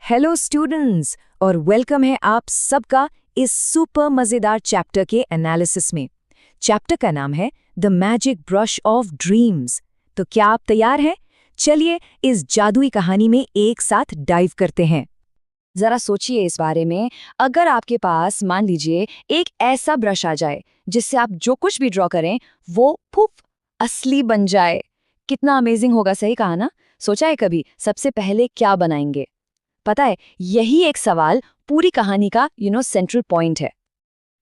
Hello students और welcome है आप सबका इस सुपर मजेदार चैप्टर के एनालिसिस में। चैप्टर का नाम है the magic brush off dreams. तो क्या आप तैयार हैं? चलिए इस जादुई कहानी में एक साथ डाइव करते हैं। जरा सोचिए इस बारे में, अगर आपके पास मान लीजिए एक ऐसा ब्रश आ जाए जिससे आप जो कुछ भी ड्रॉ करें वो पुफ असली बन जाए। कितना अमेजिंग होगा, सही कहा ना? सोचा है कभी सबसे पहले क्या बनाएंगे? पता है, यही एक सवाल पूरी कहानी का सेंट्रल पॉइंट है।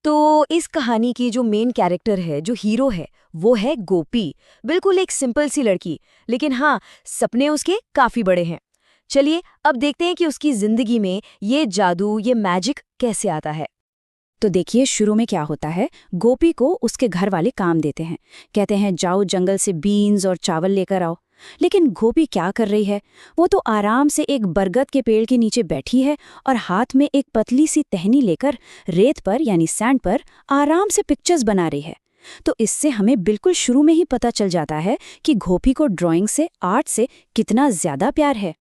तो इस कहानी की जो मेन कैरेक्टर है, जो हीरो है, वो है गोपी। बिल्कुल एक सिंपल सी लड़की, लेकिन हाँ, सपने उसके काफी बड़े हैं। चलिए अब देखते हैं कि उसकी जिंदगी में ये जादू, ये मैजिक कैसे आता है। तो देखिए शुरू में क्या होता है। गोपी को उसके घर वाले काम देते हैं, कहते हैं जाओ जंगल से बीन्स और चावल लेकर आओ। लेकिन गोपी क्या कर रही है? वो तो आराम से एक बरगद के पेड़ के नीचे बैठी है और हाथ में एक पतली सी टहनी लेकर रेत पर यानी सैंड पर आराम से पिक्चर्स बना रही है। तो इससे हमें बिल्कुल शुरू में ही पता चल जाता है कि गोपी को ड्राइंग से, आर्ट से कितना ज्यादा प्यार है।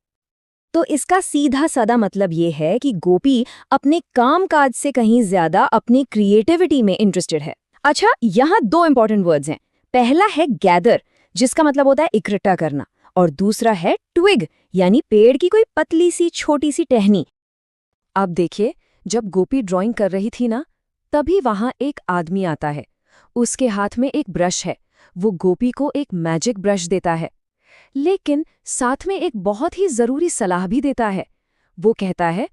तो इसका सीधा साधा मतलब ये है कि गोपी अपने कामकाज से कहीं ज्यादा अपनी क्रिएटिविटी में इंटरेस्टेड है। अच्छा, यहाँ दो इंपॉर्टेंट वर्ड्स हैं। पहला है गैदर, जिसका मतलब होता है इकट्ठा करना, और दूसरा है ट्विग, यानी पेड़ की कोई पतली सी छोटी सी टहनी। अब देखिए, जब गोपी ड्राइंग कर रही थी ना, तभी वहां एक आदमी आता है। उसके हाथ में एक ब्रश है। वो गोपी को एक मैजिक ब्रश देता है, लेकिन साथ में एक बहुत ही जरूरी सलाह भी देता है। वो कहता है,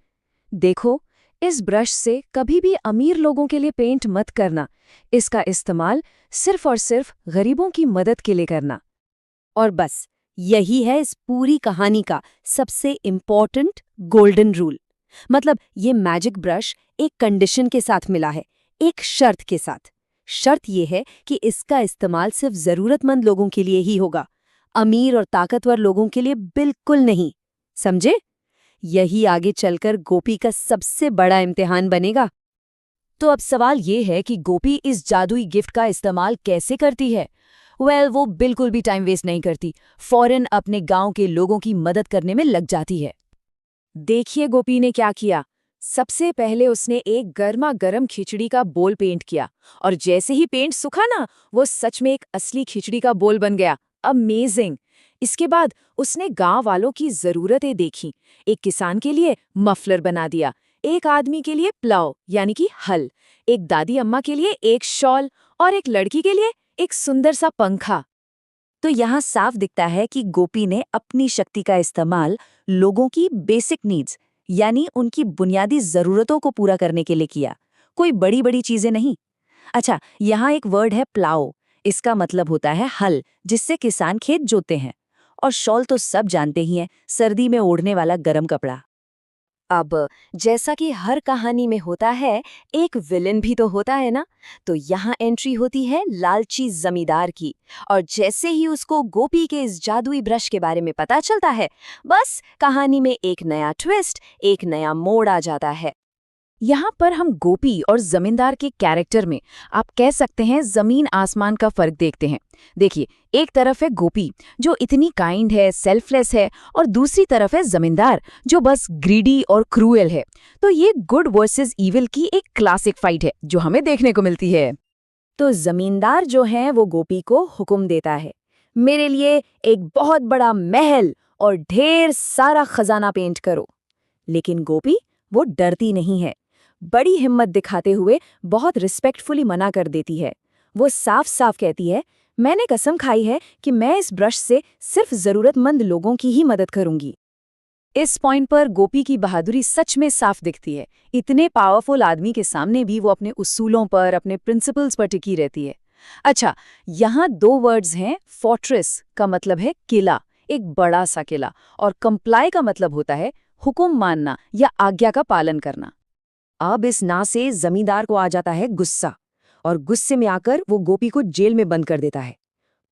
देखो, इस ब्रश से कभी भी अमीर लोगों के लिए पेंट मत करना। इसका इस्तेमाल सिर्फ और सिर्फ गरीबों की मदद के लिए करना। और बस यही है इस पूरी कहानी का सबसे इम्पोर्टेंट गोल्डन रूल। मतलब ये मैजिक ब्रश एक कंडीशन के साथ मिला है, एक शर्त के साथ। शर्त ये है कि इसका इस्तेमाल सिर्फ जरूरतमंद लोगों के लिए ही होगा, अमीर और ताकतवर लोगों के लिए बिल्कुल नहीं। समझे? यही आगे चलकर गोपी का सबसे बड़ा इम्तिहान बनेगा। तो अब सवाल ये है कि गोपी इस जादुई गिफ्ट का इस्तेमाल कैसे करती है? वो बिल्कुल भी टाइम वेस्ट नहीं करती, फौरन अपने गांव के लोगों की मदद करने में लग जाती है। देखिए गोपी ने क्या किया। सबसे पहले उसने एक गर्मा गर्म खिचड़ी का बोल पेंट किया, और जैसे ही पेंट सूखा ना, वो सच में एक असली खिचड़ी का बोल बन गया। अमेजिंग! इसके बाद उसने गांव वालों की जरूरतें देखी। एक किसान के लिए मफलर बना दिया, एक आदमी के लिए प्लाव यानी कि हल, एक दादी अम्मा के लिए एक शॉल, और एक लड़की के लिए एक सुंदर सा पंखा। तो यहाँ साफ दिखता है कि गोपी ने अपनी शक्ति का इस्तेमाल लोगों की बेसिक नीड्स यानी उनकी बुनियादी जरूरतों को पूरा करने के लिए किया, कोई बड़ी बड़ी चीजें नहीं। अच्छा, यहाँ एक वर्ड है प्लाओ। इसका मतलब होता है हल, जिससे किसान खेत जोतते हैं। और शॉल तो सब जानते ही हैं, सर्दी में ओढ़ने वाला गरम कपड़ा। अब जैसा कि हर कहानी में होता है, एक विलन भी तो होता है ना। तो यहाँ एंट्री होती है लालची जमींदार की, और जैसे ही उसको गोपी के इस जादुई ब्रश के बारे में पता चलता है, बस कहानी में एक नया ट्विस्ट, एक नया मोड़ आ जाता है। यहाँ पर हम गोपी और जमींदार के कैरेक्टर में आप कह सकते हैं जमीन आसमान का फर्क देखते हैं। देखिए, एक तरफ है गोपी जो इतनी काइंड है, सेल्फलेस है, और दूसरी तरफ है जमींदार जो बस ग्रीडी और क्रूएल है। तो ये गुड वर्सेस इविल की एक क्लासिक फाइट है जो हमें देखने को मिलती है। तो जमींदार जो है वो गोपी को हुक्म देता है, मेरे लिए एक बहुत बड़ा महल और ढेर सारा खजाना पेंट करो। लेकिन गोपी वो डरती नहीं है, बड़ी हिम्मत दिखाते हुए बहुत रिस्पेक्टफुली मना कर देती है। वो साफ साफ कहती है, मैंने कसम खाई है कि मैं इस ब्रश से सिर्फ जरूरतमंद लोगों की ही मदद करूंगी। इस पॉइंट पर गोपी की बहादुरी सच में साफ दिखती है। इतने पावरफुल आदमी के सामने भी वो अपने उसूलों पर, अपने प्रिंसिपल्स पर टिकी रहती है। अच्छा, यहाँ दो वर्ड्स हैं। फोर्ट्रेस का मतलब है किला, एक बड़ा सा किला, और कंप्लाई का मतलब होता है हुक्म मानना या आज्ञा का पालन करना। अब इस ना से जमींदार को आ जाता है गुस्सा, और गुस्से में आकर वो गोपी को जेल में बंद कर देता है।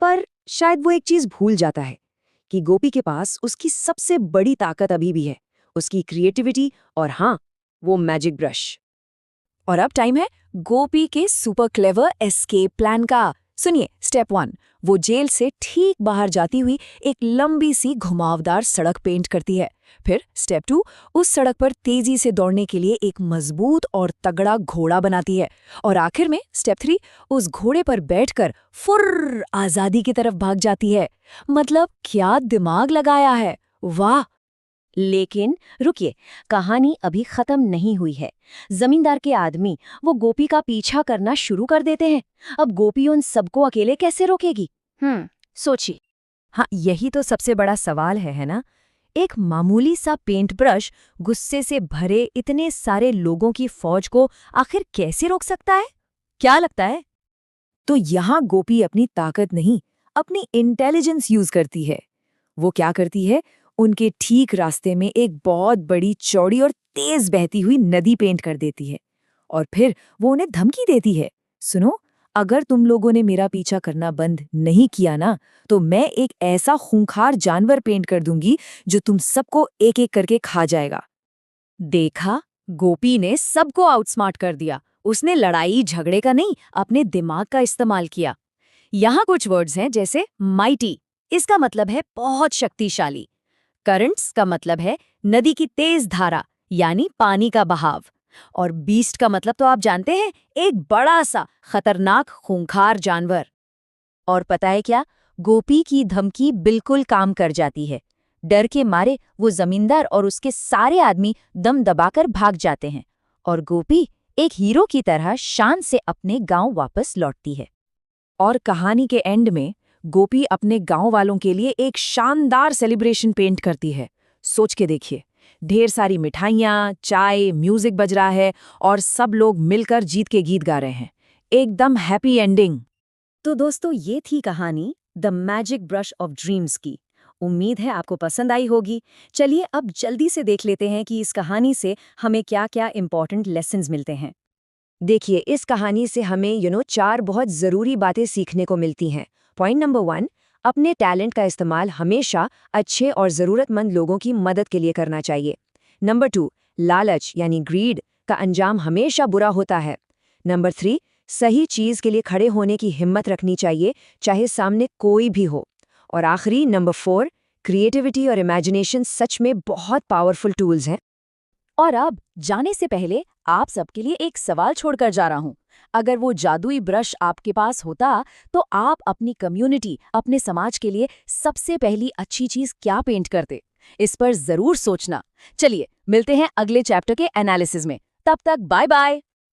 पर शायद वो एक चीज भूल जाता है कि गोपी के पास उसकी सबसे बड़ी ताकत अभी भी है, उसकी क्रिएटिविटी, और हाँ, वो मैजिक ब्रश। और अब टाइम है गोपी के सुपर क्लेवर एस्केप प्लान का। सुनिए, स्टेप 1, वो जेल से ठीक बाहर जाती हुई एक लंबी सी घुमावदार सड़क पेंट करती है। फिर स्टेप 2, उस सड़क पर तेजी से दौड़ने के लिए एक मजबूत और तगड़ा घोड़ा बनाती है। और आखिर में स्टेप 3, उस घोड़े पर बैठकर फुर्र आजादी की तरफ भाग जाती है। मतलब क्या दिमाग लगाया है, वाह। लेकिन रुकिए, कहानी अभी खत्म नहीं हुई है। जमींदार के आदमी वो गोपी का पीछा करना शुरू कर देते हैं। अब गोपी उन सबको अकेले कैसे रोकेगी? सोचिए। हाँ, यही तो सबसे बड़ा सवाल है ना? एक मामूली सा पेंट ब्रश गुस्से से भरे इतने सारे लोगों की फौज को आखिर कैसे रोक सकता है? क्या लगता है? तो यहाँ गोपी अपनी ताकत नहीं, अपनी इंटेलिजेंस यूज करती है। वो क्या करती है? उनके ठीक रास्ते में एक बहुत बड़ी चौड़ी और तेज बहती हुई नदी पेंट कर देती है। और फिर वो उन्हें धमकी देती है, सुनो, अगर तुम लोगों ने मेरा पीछा करना बंद नहीं किया ना, तो मैं एक ऐसा खूंखार जानवर पेंट कर दूंगी जो तुम सबको एक एक करके खा जाएगा। देखा, गोपी ने सबको आउटस्मार्ट कर दिया। उसने लड़ाई झगड़े का नहीं, अपने दिमाग का इस्तेमाल किया। यहाँ कुछ वर्ड्स हैं जैसे माइटी, इसका मतलब है बहुत शक्तिशाली। करंट्स का मतलब है नदी की तेज धारा, यानी पानी का बहाव। और बीस्ट का मतलब तो आप जानते हैं, एक बड़ा सा खतरनाक खूंखार जानवर। और पता है क्या, गोपी की धमकी बिल्कुल काम कर जाती है। डर के मारे वो जमींदार और उसके सारे आदमी दम दबाकर भाग जाते हैं और गोपी एक हीरो की तरह शान से अपने गांव वापस लौटती है। और कहानी के एंड में गोपी अपने गांव वालों के लिए एक शानदार सेलिब्रेशन पेंट करती है। सोच के देखिए, ढेर सारी मिठाइयाँ, चाय, म्यूजिक बज रहा है और सब लोग मिलकर जीत के गीत गा रहे हैं। एकदम हैप्पी एंडिंग। तो दोस्तों, ये थी कहानी the magic brush off dreams की। उम्मीद है आपको पसंद आई होगी। चलिए अब जल्दी से देख लेते हैं कि इस कहानी से हमें क्या-क्या इंपॉर्टेंट लेसन्स मिलते हैं। देखिए, इस कहानी से हमें 4 बहुत ज़रूरी बातें सीखने को मिलती हैं। पॉइंट नंबर 1, अपने टैलेंट का इस्तेमाल हमेशा अच्छे और ज़रूरतमंद लोगों की मदद के लिए करना चाहिए। नंबर 2, लालच यानी ग्रीड का अंजाम हमेशा बुरा होता है। नंबर 3, सही चीज़ के लिए खड़े होने की हिम्मत रखनी चाहिए, चाहे सामने कोई भी हो। और आखिरी नंबर 4, क्रिएटिविटी और इमेजिनेशन सच में बहुत पावरफुल टूल्स हैं। और अब जाने से पहले आप सबके लिए एक सवाल छोड़कर जा रहा हूं। अगर वो जादुई ब्रश आपके पास होता, तो आप अपनी कम्युनिटी, अपने समाज के लिए सबसे पहली अच्छी चीज क्या पेंट करते? इस पर जरूर सोचना। चलिए मिलते हैं अगले चैप्टर के एनालिसिस में। तब तक बाय बाय।